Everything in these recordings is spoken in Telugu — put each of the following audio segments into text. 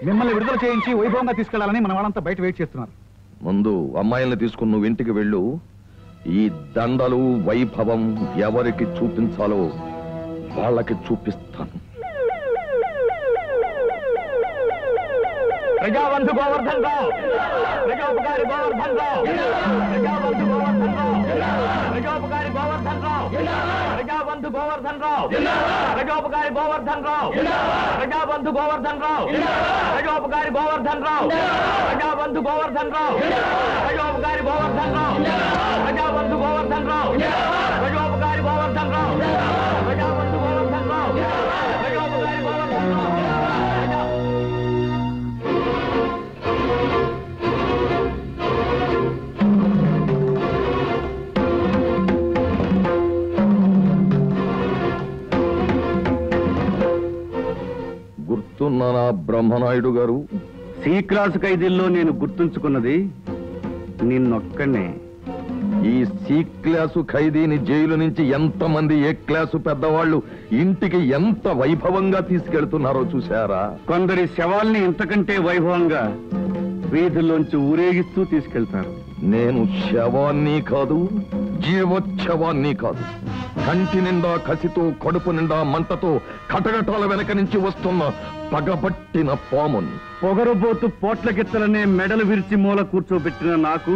మిమ్మల్ని విడుదల చేయించి వైభవంగా తీసుకెళ్లాలని మన వాళ్ళంతా బయట వెయిట్ చేస్తున్నారు. ముందు అమ్మాయిల్ని తీసుకుని నువ్వు ఇంటికి వెళ్ళు. ఈ దండలు వైభవం ఎవరికి చూపించాలో వాళ్ళకి చూపిస్తాను. ప్రజాబంధు గోవర్ధన్ రావు, ప్రజోపకారి గోవర్ధన్ రావు, ప్రజాబంధు గోవర్ధన్ రావు, ప్రజోపకారి గోవర్ధన్ రావు, ప్రజాబంధు గోవర్ధన్ రావు, ప్రజోపకారి గోవర్ధన్ రావు, ప్రజాబంధు గోవర్ధన్ రావు, ప్రజోపకారి గోవర్ధన్ రావు, ప్రజాబంధు గోవర్ధన్ రావు, ప్రజోపకారి గోవర్ధన్ రావు, ప్రజాబంధు గోవర్ధన్ రావు, ప్రజోపకారి గోవర్ధన్ రావు, ప్రజాబంధు గోవర్ధన్ రావు, ప్రజోపకారి గోవర్ధన్ రావు. గుర్తున్నానా బ్రహ్మనాయుడు గారు? సి క్లాసు ఖైదీల్లో నేను గుర్తుంచుకున్నది నిన్నొక్కనే. ఈ సి క్లాసు ఖైదీని జైలు నుంచి ఎంతమంది ఏ క్లాసు పెద్దవాళ్ళు ఇంటికి ఎంత వైభవంగా తీసుకెళ్తున్నారో చూశారా? కొందరి శవాల్ని ఇంతకంటే వైభవంగా వీధుల్లోంచి ఊరేగిస్తూ తీసుకెళ్తారు. నేను శవాన్ని కాదు, జీవోత్సవాన్ని కాదు, కంటి నిండా కసితో కడుపు నిండా మంటతో కటకటాల వెనక నుంచి వస్తున్న పగబట్టిన పాముని. పొగరుబోతు పోట్లకెత్తలనే మెడలు విరిచి మూల కూర్చోబెట్టిన నాకు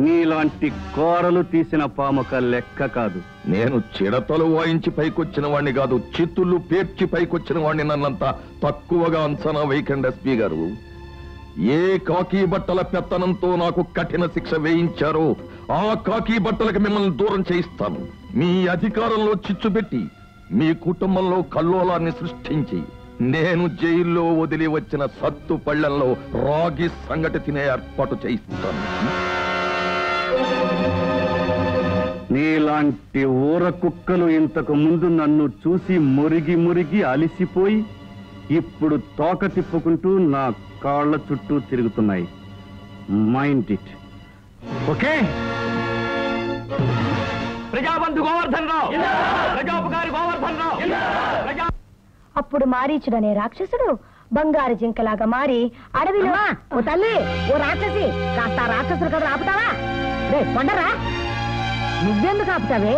నీలాంటి కోరలు తీసిన పాముక లెక్క కాదు. నేను చిడతలు వాయించి పైకొచ్చిన వాణ్ణి కాదు, చిత్తులు పేర్చి పైకొచ్చిన వాణ్ణి. నన్నంత తక్కువగా అంచనా వేయకండి ఎస్పీ గారు. ఏ కాకి బట్టల పెత్తనంతో నాకు కఠిన శిక్ష వేయించారో ఆ కాకి బట్టలకు మిమ్మల్ని దూరం చేయిస్తాను. మీ అధికారంలో చిచ్చుపెట్టి మీ కుటుంబంలో కల్లోలాన్ని సృష్టించి నేను జైల్లో వదిలి వచ్చిన సత్తు పళ్లెంలో రాగి సంగటి తినే ఏర్పాటు చేయిస్తాను. నీలాంటి ఊర కుక్కలు ఇంతకు ముందు నన్ను చూసి మురిగి మురిగి అలిసిపోయి ఇప్పుడు తోక తిప్పుకుంటూ నా కాళ్ల చుట్టూ తిరుగుతున్నాయి. Mind it. Okay? Prajabandhu Govardhan రావు, ప్రజోపకారి గోవర్ధన్ రావు. అప్పుడు మారీచుడనే రాక్షసుడు బంగారు జింకలాగా మారి అడవిలో ఓ తల్లి ఓ రాక్షసి కాస్త రాక్షసులు కదా ఆపుతావా? రే కొండరా, నువ్వెందుకు ఆపుతావే?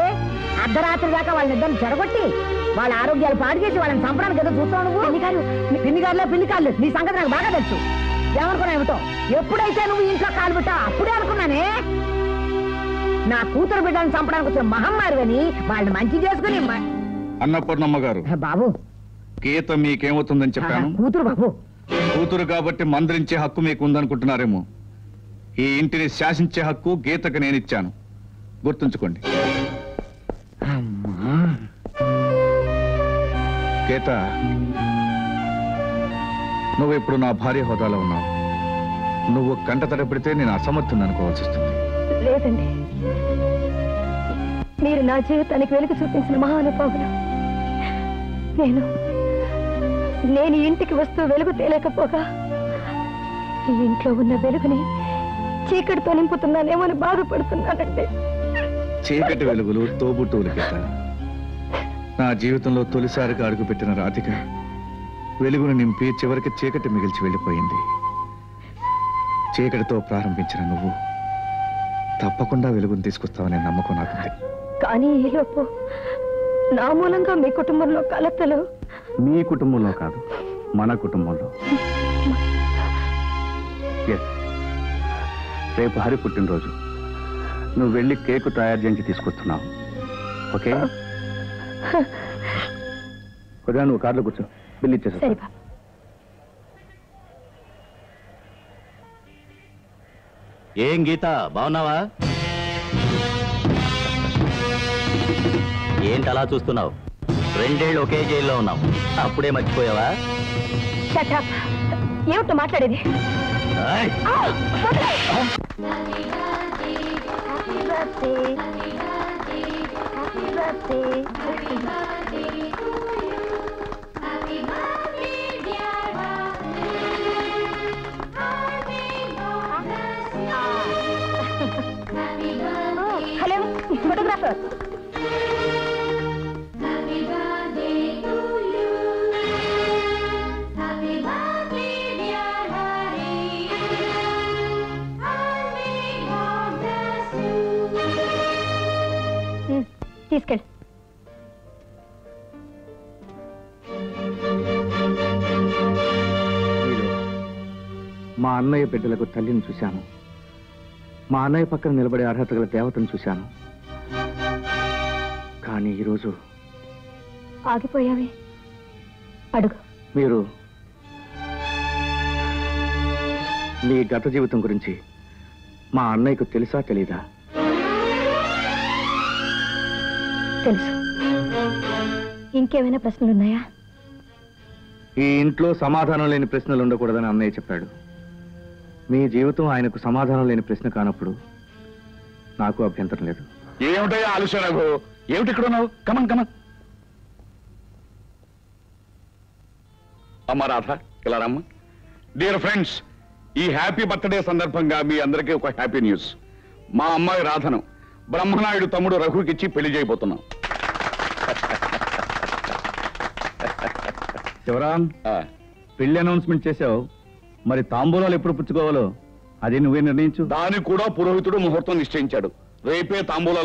అర్ధరాత్రి దాకా వాళ్ళనిద్దరిని చెడగొట్టి వాళ్ళ ఆరోగ్యాలు పాడు చేసి వాళ్ళని చంపడానికి ఏదో చూస్తావు నువ్వు. పిన్నిగారులో పిల్లికాళ్ళు నీ సంగతి నాకు బాగా తెలుసు. ఏమనుకున్నా ఏమిటో, ఎప్పుడైతే నువ్వు ఇంట్లో కాలు పెట్టావు అప్పుడే అనుకున్నానే నా కూతురు బిడ్డను చంపడానికి వచ్చిన మహమ్మారివని వాళ్ళని మంచి చేసుకుని. అన్నపూర్ణమ్మ గారు, బాబు గీత మీకేమవుతుందని చెప్పాను. కూతురు బాబు, కూతురు కాబట్టి మందరించే హక్కు మీకు ఉందనుకుంటున్నారేమో. ఈ ఇంటిని శాసించే హక్కు గీతకు నేనిచ్చాను, గుర్తుంచుకోండి. గీత, నువ్వు ఇప్పుడు నా భార్య హోదాలో ఉన్నావు. నువ్వు కంట తడపెడితే నేను అసమర్థుని అనుకోవాల్సి వస్తుంది. లేదండి, మీరు నా జీవితానికి వెలుగు చూపించిన మహానుభావులు. నేను ఇంటికి వస్తూ వెలుగు తేలేకపోగా ఈ ఇంట్లో ఉన్న వెలుగుని చీకటితో నింపుతున్నానేమో అని బాధపడుతున్నానండి. చీకటి వెలుగులు తోబుట్టువులు గీత. నా జీవితంలో తొలిసారిగా అడుగుపెట్టిన రాధిక వెలుగును నింపి చివరికి చీకటి మిగిల్చి వెళ్ళిపోయింది. చీకటితో ప్రారంభించిన నువ్వు తప్పకుండా వెలుగును తీసుకొస్తావనే నమ్మకం నాకుంది. కానీ ఈలోపు నా మూలంగా మీ కుటుంబంలో కలతలు. మీ కుటుంబంలో కాదు, మన కుటుంబంలో. రేపు హరి పుట్టినరోజు. నువ్వు వెళ్ళి కేకు తయారు చేసి తీసుకొస్తున్నావు. ఓకే? కొద్దిగా నువ్వు కార్లో కూర్చో, బిల్లు ఇచ్చేసా. ఏం గీత, బాగున్నావా? ఏంటలా చూస్తున్నావు? 2 ఏళ్ళు ఒకే జైల్లో ఉన్నావు, అప్పుడే మర్చిపోయావా? ఏమిటో మాట్లాడేది? Hello photographer. తీసుకెళ్ళి. మా అన్నయ్య బిడ్డలకు తల్లిని చూశాను. మా అన్నయ్య పక్కన నిలబడే అర్హత గల దేవతను చూశాను. కానీ ఈరోజు ఆగిపోయావే, అడుగు. మీరు మీ గత జీవితం గురించి మా అన్నయ్యకు తెలుసా తెలీదా? తెలుసు. ఇంకేమైనా ప్రశ్నలున్నాయా? ఈ ఇంట్లో సమాధానం లేని ప్రశ్నలు ఉండకూడదని అన్నయ్య చెప్పాడు. మీ జీవితం ఆయనకు సమాధానం లేని ప్రశ్న కానప్పుడు నాకు అభ్యంతరం లేదు. ఏమిటయ్యా ఆలస్యం రఘు? ఏమిటి ఇక్కడ ఉన్నావు? Come on come on. అమ్మ రాధ, ఇలా రమ్మ. డియర్ ఫ్రెండ్స్, ఈ హ్యాపీ బర్త్డే సందర్భంగా మీ అందరికీ ఒక హ్యాపీ న్యూస్. మా అమ్మాయి రాధను బ్రహ్మనాయుడు తమ్ముడు రఘుకిచ్చి పెళ్లి చేయబోతున్నాం. శివరాం, పెళ్లి అనౌన్స్మెంట్ చేసావు, మరి తాంబూలాలు ఎప్పుడు పుచ్చుకోవాలో అది నువ్వే నిర్ణయించు. దానికి కూడా పురోహితుడు ముహూర్తం నిశ్చయించాడు. రేపే తాంబూలాలు